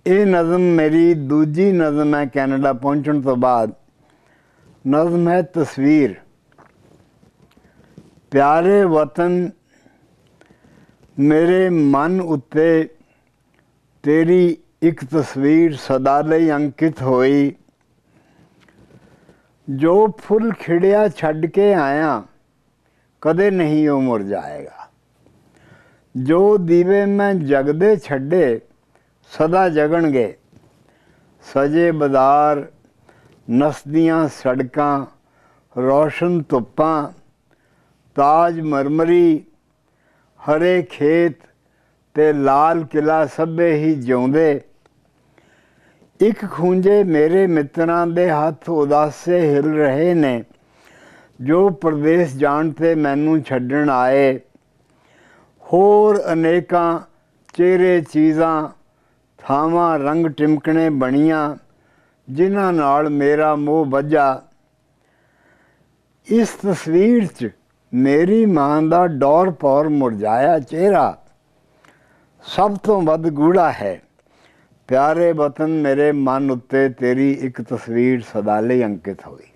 ਇਹ ਨਜ਼ਮ ਮੇਰੀ ਦੂਜੀ ਨਜ਼ਮ ਹੈ ਕੈਨੇਡਾ ਪਹੁੰਚਣ ਤੋਂ ਬਾਅਦ। ਨਜ਼ਮ ਹੈ ਤਸਵੀਰ। ਪਿਆਰੇ ਵਤਨ, ਮੇਰੇ ਮਨ ਉੱਤੇ ਤੇਰੀ ਇੱਕ ਤਸਵੀਰ ਸਦਾ ਲਈ ਅੰਕਿਤ ਹੋਈ। ਜੋ ਫੁੱਲ ਖਿੜਿਆ ਛੱਡ ਕੇ ਆਇਆ, ਕਦੇ ਨਹੀਂ ਉਹ ਮੁਰਝਾਏਗਾ। ਜੋ ਦੀਵੇ ਮੈਂ ਜਗਦੇ ਛੱਡੇ, ਸਦਾ ਜਗਣਗੇ। ਸਜੇ ਬਾਜ਼ਾਰ, ਨਸਦੀਆਂ ਸੜਕਾਂ, ਰੋਸ਼ਨ ਧੁੱਪਾਂ, ਤਾਜ ਮਰਮਰੀ, ਹਰੇ ਖੇਤ ਤੇ ਲਾਲ ਕਿਲਾ ਸਭੇ ਹੀ ਜਿਉਂਦੇ। ਇੱਕ ਖੂੰਜੇ ਮੇਰੇ ਮਿੱਤਰਾਂ ਦੇ ਹੱਥ ਉਦਾਸੇ ਹਿਲ ਰਹੇ ਨੇ, ਜੋ ਪ੍ਰਦੇਸ਼ ਜਾਣ 'ਤੇ ਮੈਨੂੰ ਛੱਡਣ ਆਏ। ਹੋਰ ਅਨੇਕਾਂ ਚਿਹਰੇ ਚੀਜ਼ਾਂ, ਥਾਵਾਂ, ਰੰਗ ਟਿਮਕਣੇ ਬਣੀਆਂ, ਜਿਨ੍ਹਾਂ ਨਾਲ ਮੇਰਾ ਮੋਹ ਬੱਝਾ। ਇਸ ਤਸਵੀਰ 'ਚ ਮੇਰੀ ਮਾਂ ਦਾ ਡੌਰ ਪੌਰ ਮੁਰਝਾਇਆ ਚਿਹਰਾ ਸਭ ਤੋਂ ਵੱਧ ਗੂੜਾ ਹੈ। ਪਿਆਰੇ ਵਤਨ, ਮੇਰੇ ਮਨ ਉੱਤੇ ਤੇਰੀ ਇੱਕ ਤਸਵੀਰ ਸਦਾ ਲਈ ਅੰਕਿਤ ਹੋਈ।